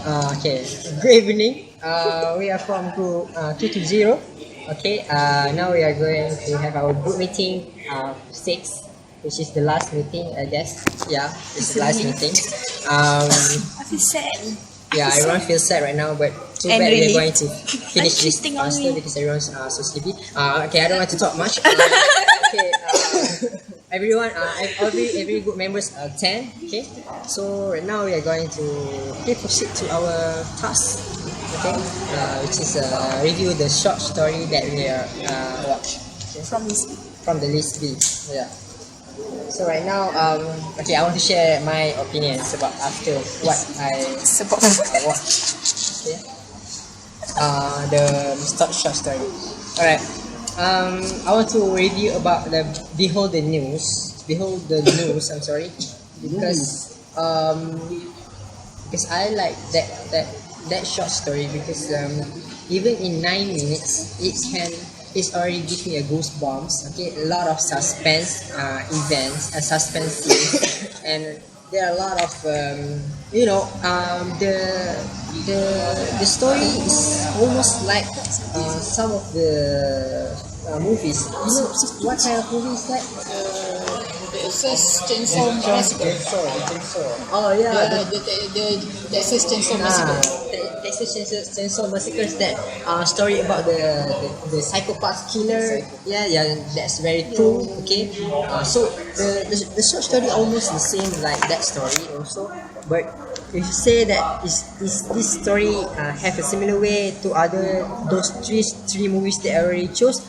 Okay, good evening. We are from group 220. Okay, now we are going to have our group meeting 6, which is the last meeting, I guess. Yeah, it's the last meeting. I feel sad. Yeah, everyone feels sad right now, but too And bad really, we're going to finish this cheating on faster me. because everyone's so sleepy. Okay, I don't want to talk much. Okay, everyone, every group members 10. Okay, so right now we are going to proceed to our task. Okay, which is review the short story that we watched. Okay? From the list B. Yeah. So right now, okay, I want to share my opinions about after what I watched. Okay. The short story. Alright. I want to review about the Behold the News. I'm sorry, because I like that short story because even in 9 minutes it's already give me a goosebumps. Okay, a lot of suspense events, suspense scenes, and there are a lot of the story is almost like some of the movies. You know what kind of movie is that? The first Chainsaw Massacre. Oh yeah, The Texas Chainsaw Massacre. Texas Chainsaw Massacre is that story about the psychopath killer. Yeah, that's very true. Okay, so the short story almost the same like that story also, but if you say that is this story have a similar way to those three movies that I already chose.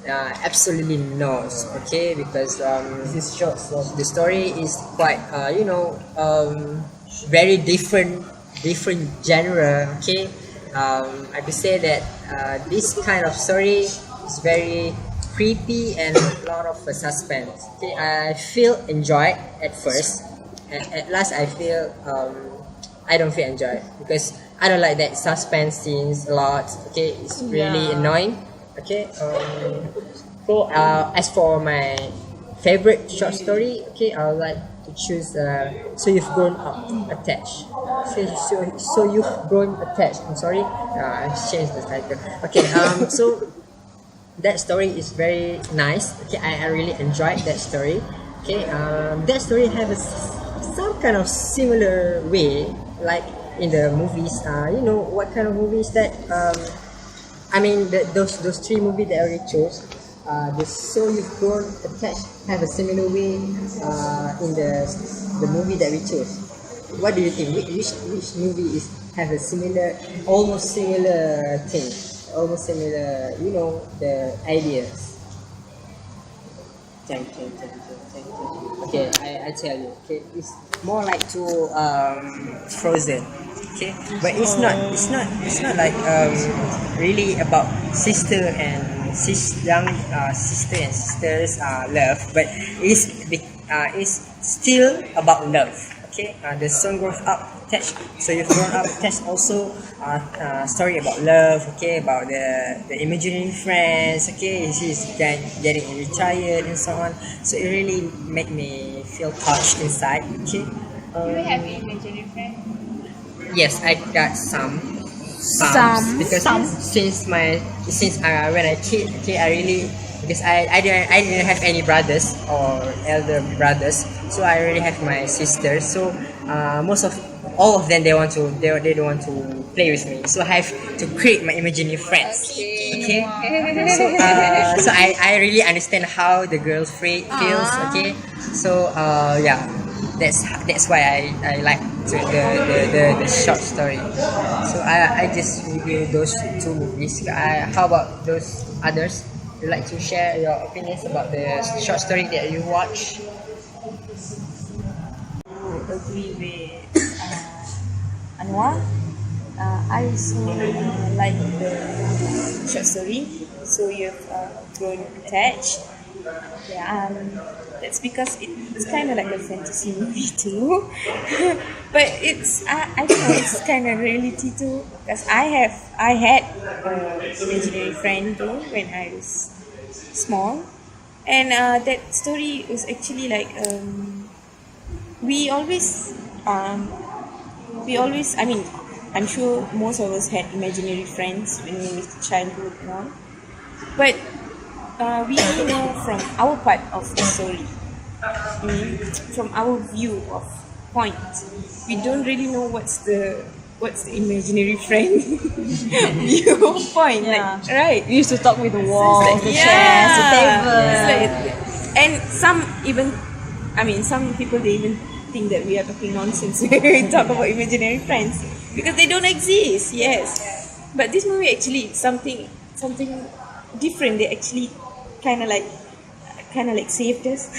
Absolutely no. Okay, because this is short, so the story is quite very different genre. Okay, I could say that this kind of story is very creepy and a lot of suspense. Okay, I feel enjoyed at first, and at last I feel I don't feel enjoyed because I don't like that suspense scenes a lot. Okay, it's really annoying. Okay, so as for my favorite short story, okay, I would like to choose So You've Grown Up Attached. So You've Grown Attached. I'm sorry, I changed the title. Okay, so that story is very nice. Okay, I really enjoyed that story. Okay, that story has some kind of similar way like in the movies. You know what kind of movies that? I mean, those three movies that I already chose. The So You've Grown Attached have a similar way in the movie that we chose. What do you think? Which movie have a almost similar thing, almost similar? The ideas. Thank you. Okay, I tell you. Okay, it's more like to Frozen. Okay, but it's not like really about sister and sisters love, but it's still about love. Okay, the song grows up attached. So You've Grown Up Attached also story about love. Okay, about the imaginary friends. Okay, she's getting retired and so on. So it really make me feel touched inside. Okay. Do you have an imaginary friend? Yes, I got some because since when I kid, okay, I really because I didn't have any brothers or elder brothers, so I already have my sister. So most of all of them they don't want to play with me, so I have to create my imaginary friends. Okay. So I really understand how the girl feels. Okay, so yeah. That's why I like the short story. So I just review those two movies. How about those others? Would you like to share your opinions about the short story that you watch? Agree with Anwar. I also like the short story. So You've Grown Attached. Yeah, that's because it's kind of like a fantasy movie too, but I don't know, it's kind of reality too. Because I had an imaginary friend too when I was small, and that story was actually like we always I mean I'm sure most of us had imaginary friends when we were childhood and all. But we only know from our part of the story, from our view of point. We don't really know what's the imaginary friend viewpoint. Yeah. Like, right? We used to talk with the walls, like, the chairs, the table. It's like, and some even, I mean, some people they even think that we are talking nonsense when we talk about imaginary friends because they don't exist. Yes, but this movie actually it's something different. They actually kind of like saved us.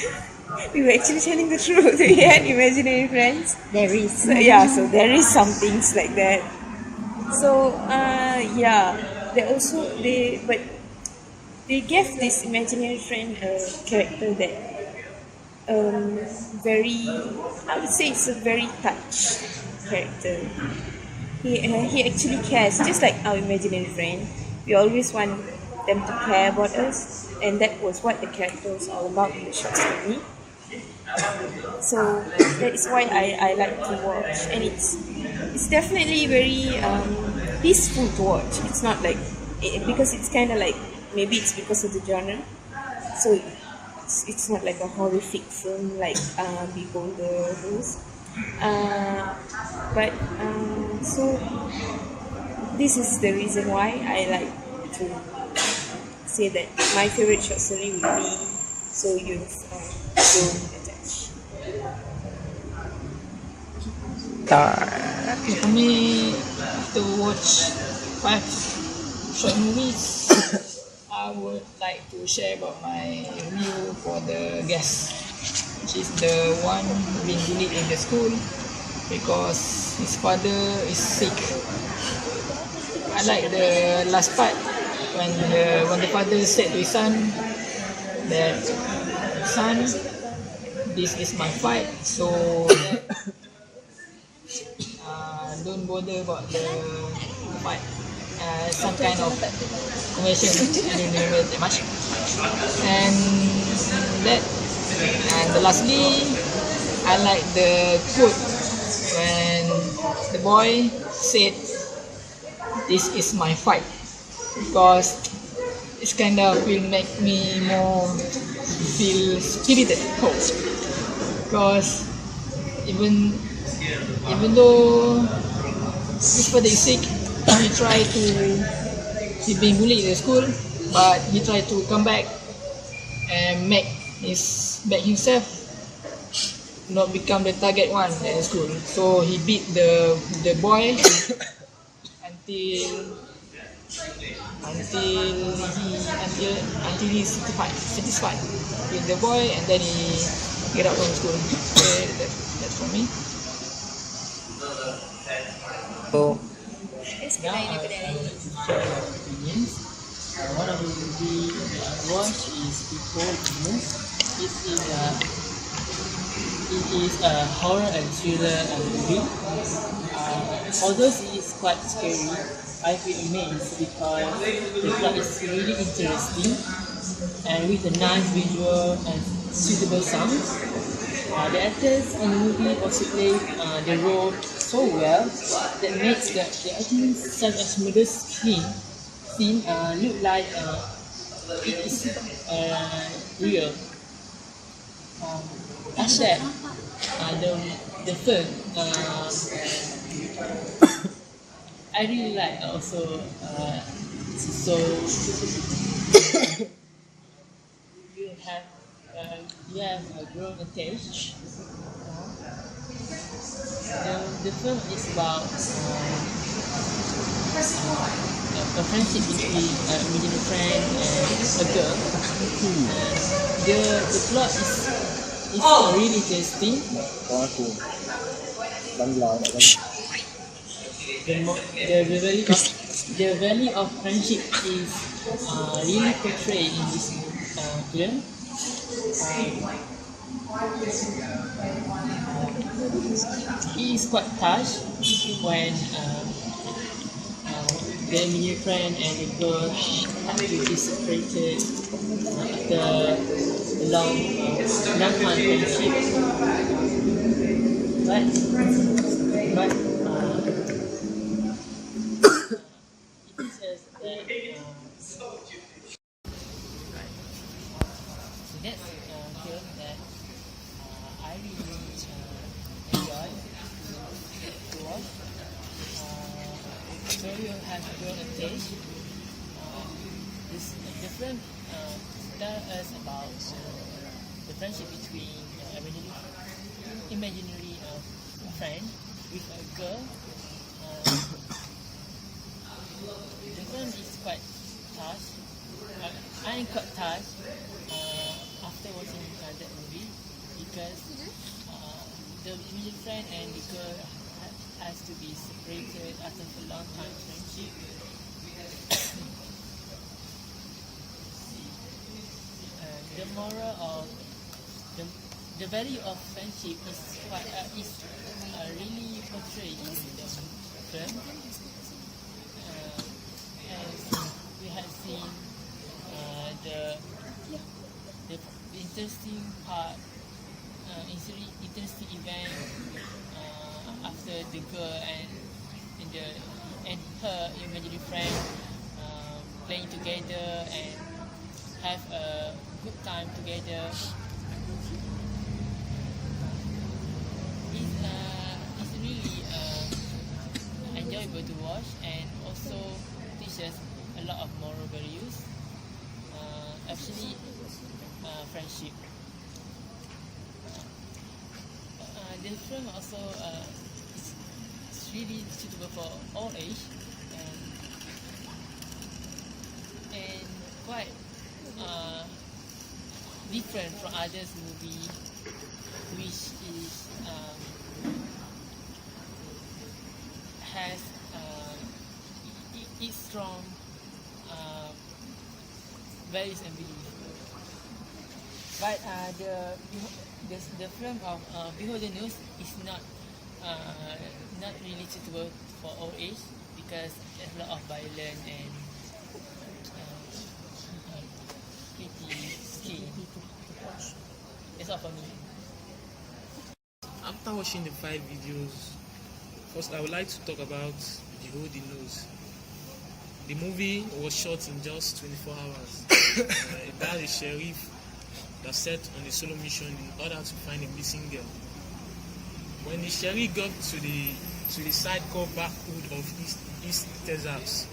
We were actually telling the truth. We had imaginary friends. There is. So, yeah, so there is some things like that. So yeah, they gave this imaginary friend a character that very, I would say it's a very touched character. He actually cares, just like our imaginary friend. We always want them to care about us, and that was what the character was all about in the short story. So that is why I like to watch, and it's definitely very peaceful to watch. It's not like because it's kind of like, maybe it's because of the genre, so it's not like a horrific film like Beholder was. But so this is the reason why I like to say that my favorite short story would be So You've Grown Attached. Okay, for me to watch 5 short movies, I would like to share about my review for the guest, which is the one being bullied in the school because his father is sick. I like the last part when the father said to his son that, "Son, this is my fight, so don't bother about the fight." Some kind of conversion, I don't remember that much. And lastly, I like the quote when the boy said, "This is my fight," because it's kind of will make me more feel spirited hope, because even though his father is sick, he been bullied in the school, but he tried to come back and make himself not become the target one at the school. So he beat the boy until he's satisfied with the boy, and then he get out from school. Okay, that's for me. So Now I want to share my opinions. One of the movie I watched is People Move. It is a horror and thriller movie. Although it is quite scary, I feel amazed because the plot is really interesting and with a nice visual and suitable sounds. The actors in the movie also play the role so well that makes the acting such a smooth scene look like it is real. After that, the film I really like also. So you have grown attached. The film is about a friendship between an imaginary friend and a girl. The plot is really interesting. The value of friendship is really portrayed in this film. He is quite touched when the immediate friend and the girl have to be separated after a long friendship. But story has grown attached. This the film tell us about the friendship between imaginary friend with a girl. The film is quite touched. I am quite touched after watching that movie because the imaginary friend and the girl has to be separated after a long time friendship. The moral of the value of friendship is quite really portrayed in the film. As we have seen the interesting part, interesting event after the girl and her imaginary friend playing together and have a good time together. It's really enjoyable to watch and also teaches a lot of moral values, actually friendship. The film also is really suitable for all age and quite different from others movie, which is has its strong values and beliefs. But the film of Beholder News is not really suitable for all age because there's a lot of violence and pretty scary. That's all for me. After watching the 5 videos, first I would like to talk about Beholder News. The movie was shot in just 24 hours. About a sheriff that set on a solo mission in order to find a missing girl. When the sheriff got to the side called Backwood of East Texas,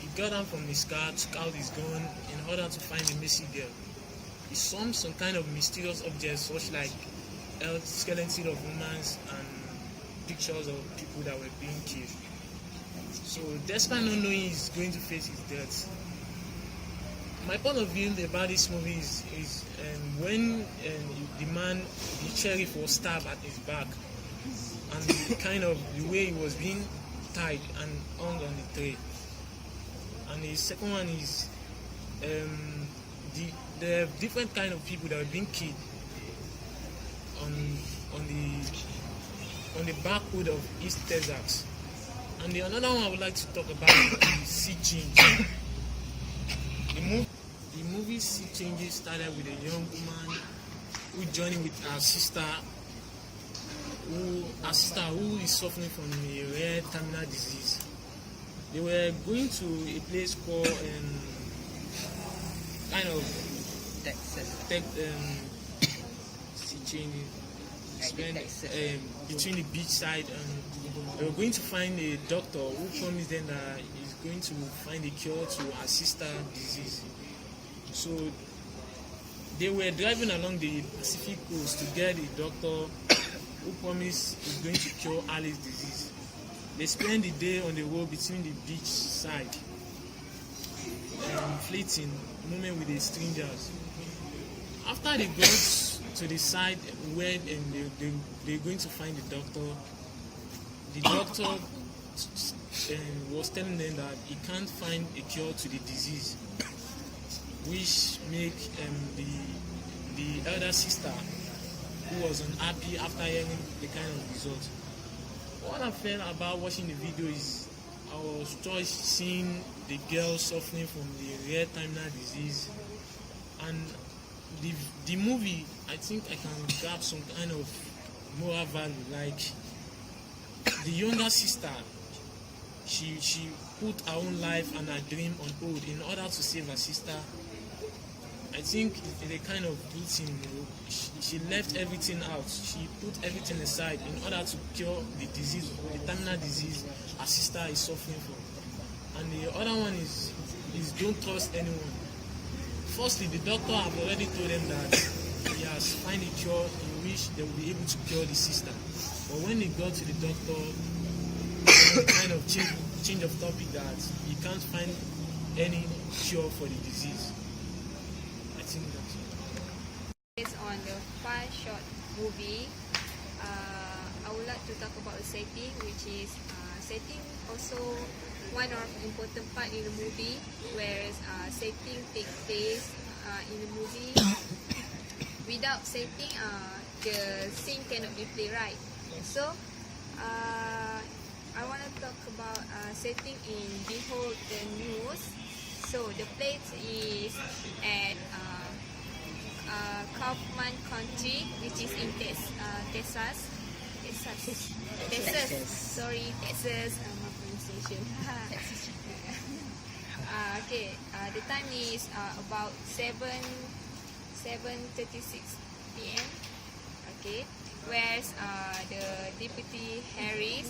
he got down from his car, took out his gun in order to find the missing girl. He saw some kind of mysterious objects such like skeleton of humans and pictures of people that were being killed. So despite not knowing he's going to face his death, my point of view about this movie is when the sheriff was stabbed at his back and the way he was being tied and hung on the tree. And the second one is the different kind of people that were being killed on the backwood of East Texas. And the another one I would like to talk about is Sea Change. The movie Sea Change started with a young woman who joined with her sister who is suffering from a rare terminal disease. They were going to a place called Sea Change. Between the beach side, and they were going to find a doctor who promised them that he's going to find a cure to her sister's disease. So they were driving along the Pacific coast to get a doctor who promised he's going to cure Alice's disease. They spent the day on the road between the beach side and flirting moment with the strangers. After they got to the side where they're going to find the doctor was telling them that he can't find a cure to the disease, which make the elder sister, who was unhappy after hearing the kind of result. What I felt about watching the video is I was just seeing the girl suffering from the rare terminal disease, and the movie, I think I can grab some kind of moral value. Like the younger sister, she put her own life and her dream on hold in order to save her sister. I I think they kind of beat him. She left everything out. She put everything aside in order to cure the disease, the terminal disease her sister is suffering from. And the other one is don't trust anyone. Firstly, the doctor have already told them that he has found a cure in which they will be able to cure the sister. But when they got to the doctor, kind of change of topic that he can't find any cure for the disease. I think that's it. Based on the 5 short movie, I would like to talk about the setting, which is setting also one of important part in the movie, whereas setting takes place in the movie. Without setting, the scene cannot be played right. So, I want to talk about setting in Behold the News. So, the place is at Kaufman Country, which is in Texas. Sorry, Texas. My pronunciation. Okay. The time is about 7:36 p.m. Okay. Whereas the Deputy Harris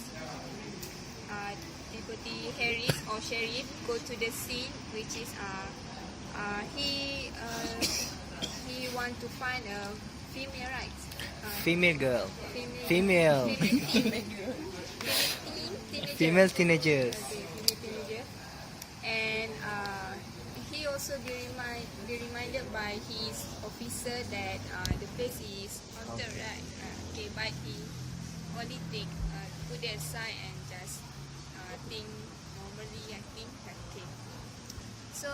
or Sheriff go to the scene, which is he want to find a female, right? Female girl. Female Teenagers. Okay, female teenager. And he also be reminded by his officer that the place is haunted, right? Okay, but he only put it aside and just think normally, I think. Okay. So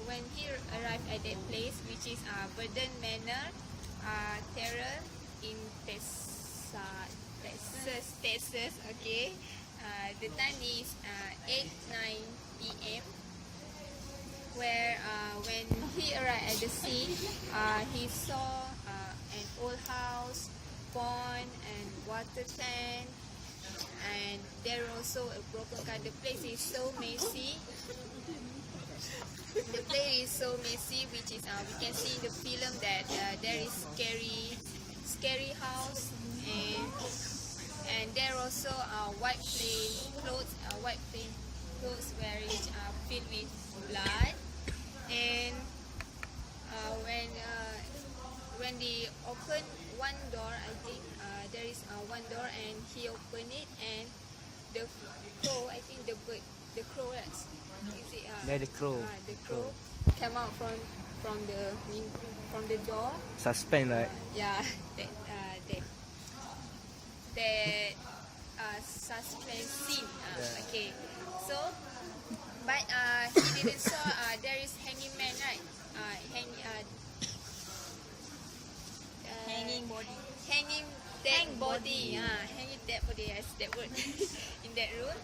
when he arrived at that place, which is Burden Manor, Terrell in Texas. Okay. The time is 8:09 p.m. Where when he arrived at the scene, he saw an old house, pond, and water tank, and there also a broken car. The place is so messy. The place is so messy, which is we can see in the film that there is scary house, and there also white plain clothes where it's filled with blood. And when they open one door, I think there is one door, and he opened it, and the crow, I think the bird, the crow, is it? The crow. The crow came out from the door. Suspense, right? Yeah, that suspense scene. Okay, so but he didn't saw there is hanging man, right? Hanging body. Hanging dead body. Hanging dead body, yes, that word in that room.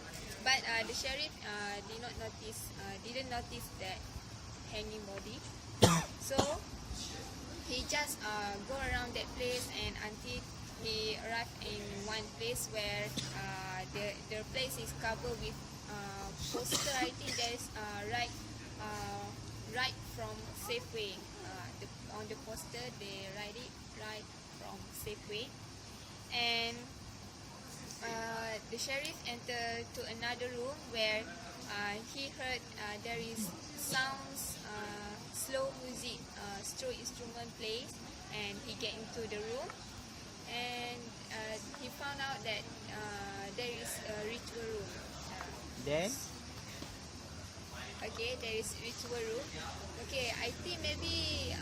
But the sheriff didn't notice that hanging body. So he just go around that place, and until he arrived in one place where the place is covered with poster. I think there's right from Safeway. On the poster they write it right from Safeway, and the sheriff entered to another room where he heard there is sounds, slow music, string instrument plays, and he get into the room, and he found out that there is a ritual room. Then? Okay, there is ritual room. Okay, I think maybe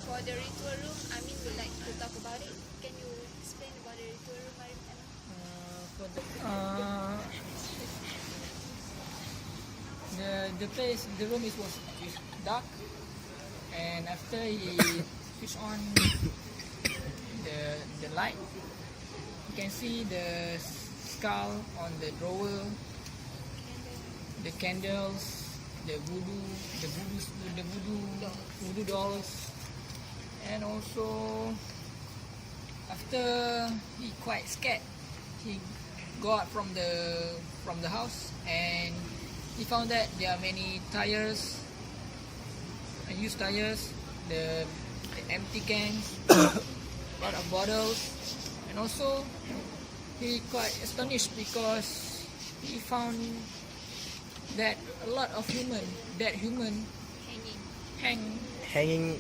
for the ritual room, Amin would like to talk about it. Can you explain about the ritual room, Marifana? The room was dark, and after he switched on the light, you can see the skull on the drawer, the candles, the voodoo dolls, and also after he quite scared, he got out from the house, and he found that there are many tires used tires, the empty cans, lot of bottles, and also he quite astonished because he found that a lot of dead human Hanging.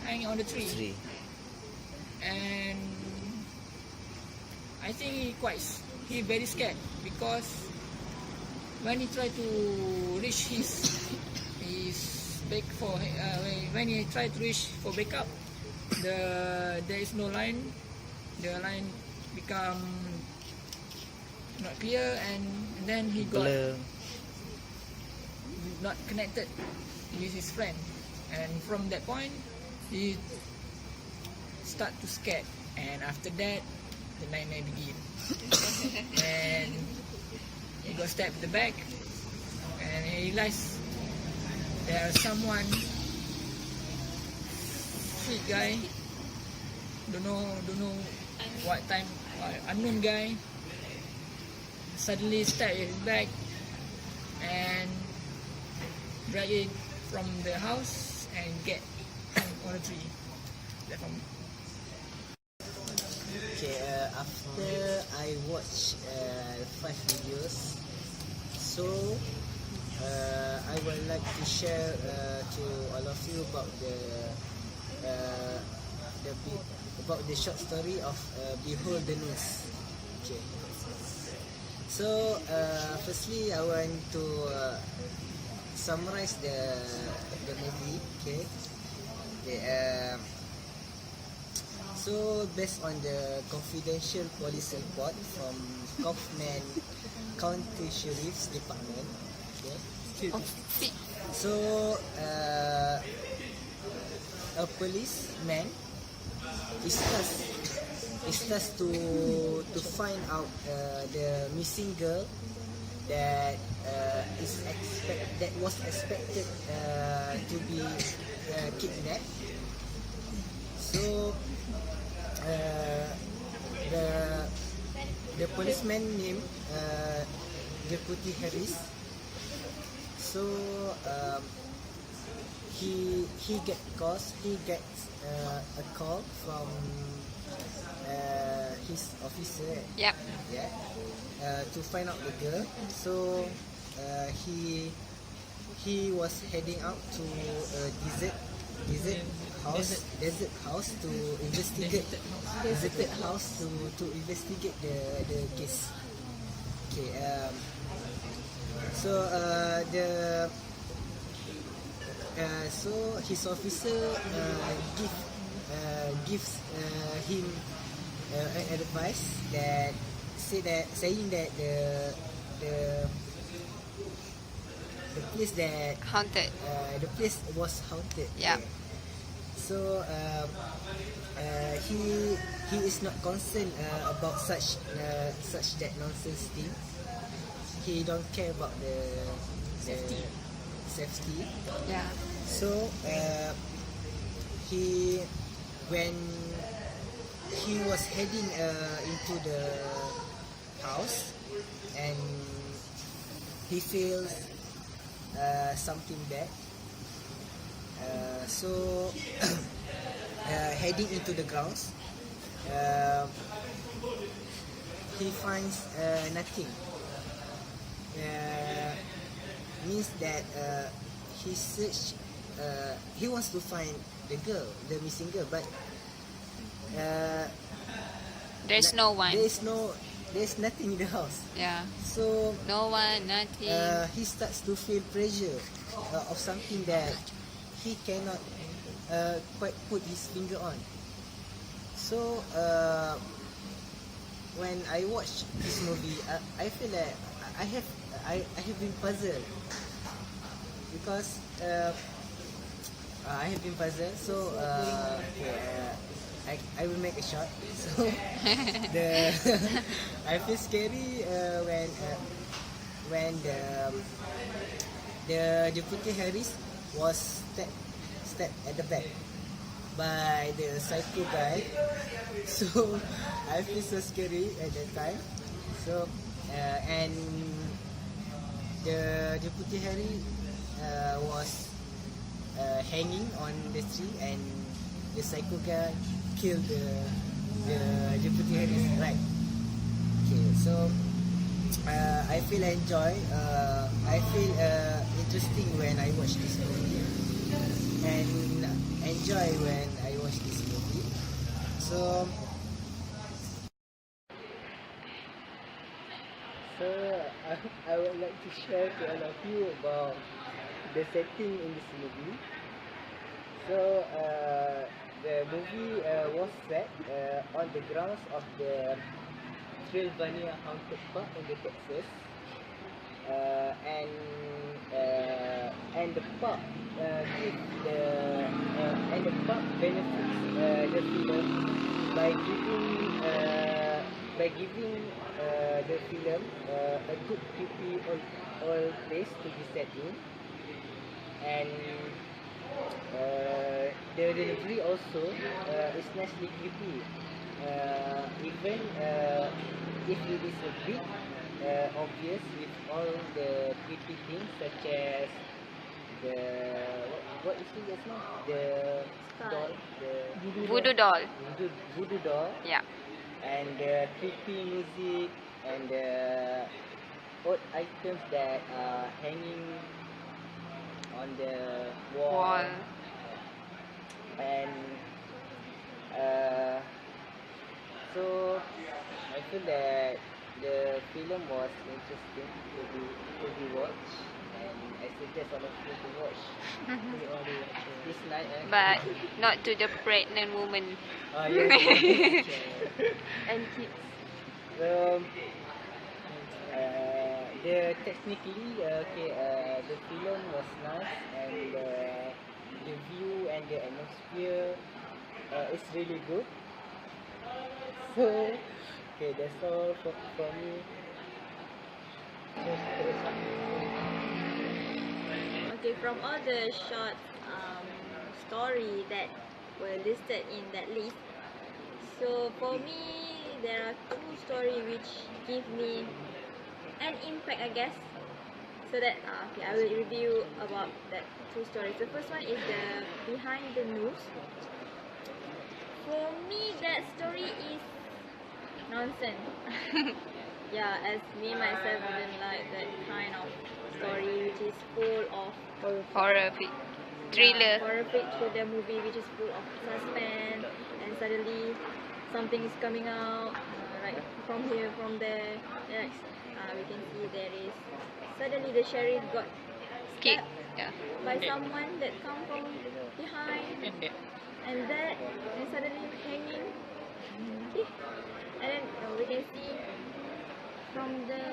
Hanging on the tree. tree. And I think he very scared because when he tried to reach his back for when he tried to reach for backup, there is no line. The line become not clear, and then he got Blur. not connected with his friend, and from that point he start to scared, and after that the nightmare begin. And he got stabbed in the back, and he realized there's someone street guy, don't know what time, unknown guy suddenly stabbed his back and drag it from the house and get on a tree. That's from Okay, after I watch 5 videos, so I would like to share to all of you about about the short story of Behold the News. Okay. So firstly, I want to summarize the movie. Okay. So based on the confidential police report from Kaufman County Sheriff's Department, okay. So a policeman is tasked to find out the missing girl that was expected to be kidnapped. So the policeman named Deputy Harris. So he gets a call from his officer. Yep. Yeah. To find out the girl. So he was heading out to a desert house to investigate the case. Okay. So his officer gives him an advice saying that the place was haunted. Yeah. So he is not concerned about such that nonsense thing. He don't care about the safety. Yeah. So when he was heading into the house, and he feels something bad. So heading into the grounds, he finds nothing. Means that he wants to find the missing girl, but There's no one. There's nothing in the house. Yeah. So No one, nothing. he starts to feel pressure of something that he cannot quite put his finger on. So when I watch this movie, I feel like I have been puzzled because I have been puzzled. So I will make a shot. So I feel scary when the Deputy Harris was stabbed at the back by the psycho guy. So I feel so scary at that time. So and the Deputy Harry was hanging on the tree, and the psycho guy killed the deputy head is right. Okay, so I feel I feel interesting when I watch this movie, and enjoy when I watch this movie. So I would like to share to all of you about the setting in this movie. So the movie was set on the grounds of the Sylvania Haunted Park in the Texas, and the park gives and the park benefits the film by giving the film a good creepy old place to be set in, and the delivery also is nicely creepy, even if it is a bit obvious with all the creepy things such as the what is it just now? The doll, the Voodoo doll. voodoo doll, Yeah. and the creepy music, and the odd items that are hanging on the wall. And so I feel that the film was interesting to be watched, and I suggest all of you to watch this night. But not to the pregnant woman. Yes. And kids. So, the technically the film was nice, and the view and the atmosphere is really good. So okay, that's all for me. Okay, from all the short story that were listed in that list, so for me there are two stories which give me an impact, I guess. So that okay, I will review about that two stories. The first one is the behind the news. For me, that story is nonsense. Yeah, as me myself didn't like that kind of story which is full of Horrific. Thriller. horrific thriller movie which is full of suspense, and suddenly something is coming out, like from here, from there. Next, we can see there is suddenly the sheriff got Kick. stabbed Yeah. by someone that come from behind, and that, and suddenly hanging. Okay. And then we can see from the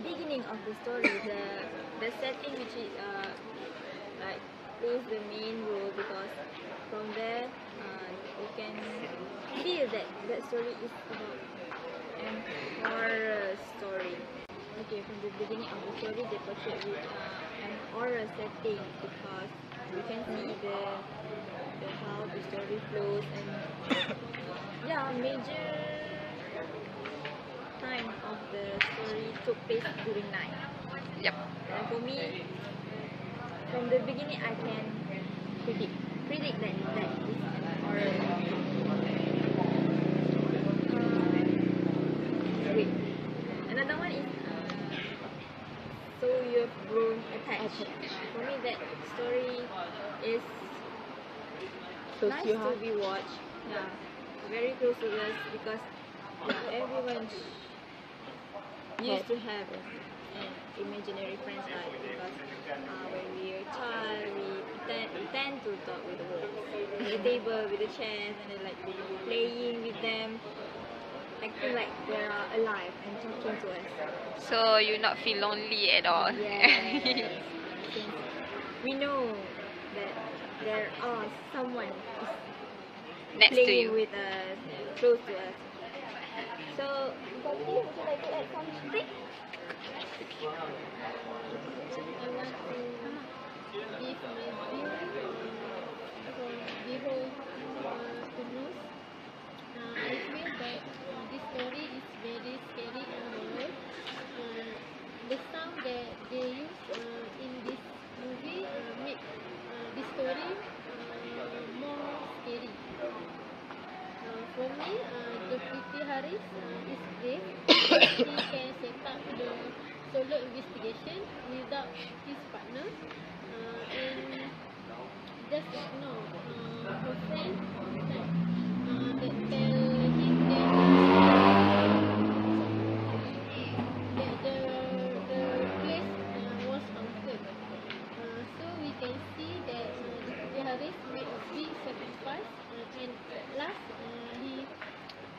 beginning of the story, the setting which is like plays the main role, because from there you can feel that that story is about an horror story. Okay, from the beginning of the story they portray with an horror setting, because you can see the how the story flows, and yeah, major time of the story took place during night. Yep. And for me, from the beginning, I can predict that is an horror movie. Wait, another one is so you have grown attached. For me, that story is nice to be watched. Yeah, very close to us, because everyone used to have an imaginary friends, right? Because when we are a child, we tend to talk with the walls, with the table, with the chairs, and then like playing with them, acting like they are alive and talking to us. So you not feel lonely at all. Yes. Since we know that there are someone is Next to playing you. with us, close to us. So, Bobby, would you like to add something? I want to give my view for the whole the news. I feel that this story is very scary and horror. The sound that they use in this movie make P.T. Haris is brave. He can set up the solo investigation without his partner, and just ignore her friend that tell him that the place was haunted. So we can see that Deputy Haris made a big sacrifice, and at last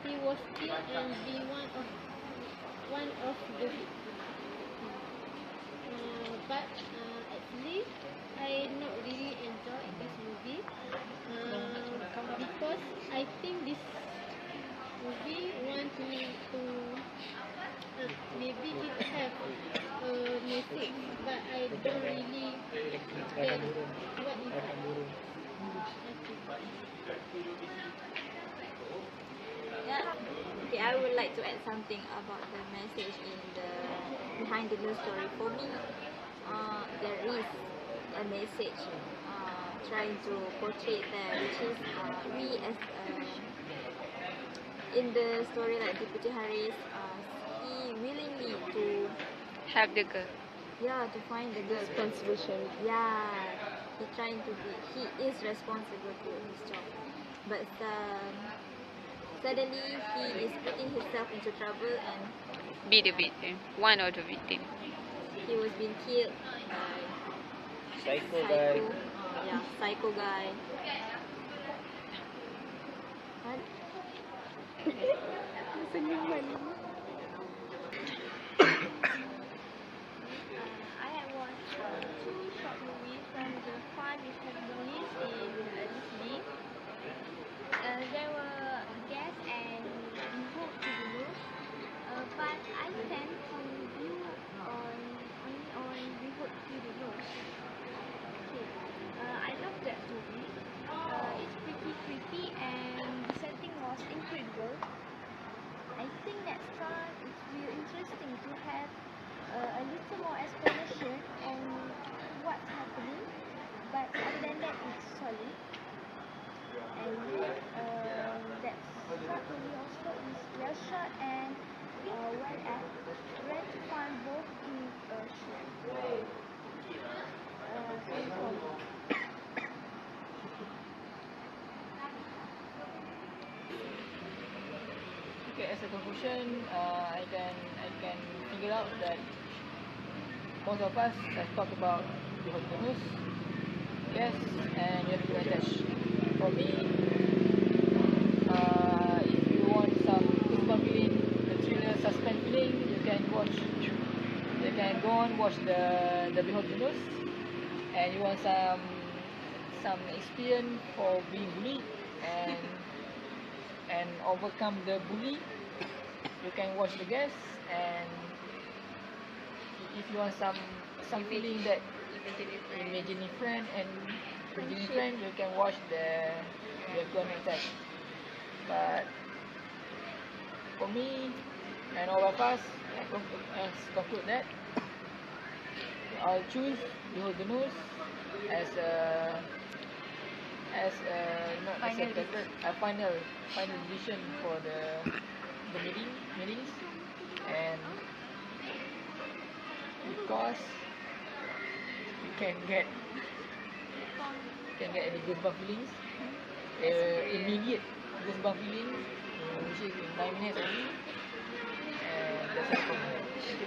he was killed and be one of the victims. But actually, I not really enjoy this movie because I think this movie want to maybe it have a message, but I don't really get what is it. Yeah. Okay, I would like to add something about the message in the behind the news story. For me, there is a message trying to portray there, which is we as in the story, like Deputy Haris, he willingly to Help the girl. to find the girl. Responsible. Yeah, he is responsible for his job, but suddenly he is putting himself into trouble, and Be the victim. One of the victim. he was being killed by Psycho guy. psycho guy. What? I have watched two short movies from the fun with capabilities in Disney. There were Guess and We Hope to the News, but I tend to review only on We Hope to the News. Okay, I love that movie. It's pretty creepy and the setting was incredible. I think that part is really interesting to have a little more explanation on what's happening, but other than that, it's solid. And that's not really also is well shot and well acted. Rare to find both in a show. Sorry for me. Okay, as a conclusion, I can figure out that most of us have talked about the news, yes, and you have to attach. For me, if you want some goosebump feeling, the thriller suspense feeling, you can go and watch the Behold the News, and you want some experience for being bullied and overcome the bully, you can watch the guest. And if you want some feeling that imaginary friend and imaginary friend, you can watch the Gonna Attack. But for me and all of us, I conclude that I'll choose Behold the News as a final decision for the meetings, and because you can get any goosebump feelings, immediate goosebump feeling, which is in 9 minutes only, and that's all for me. Thank you.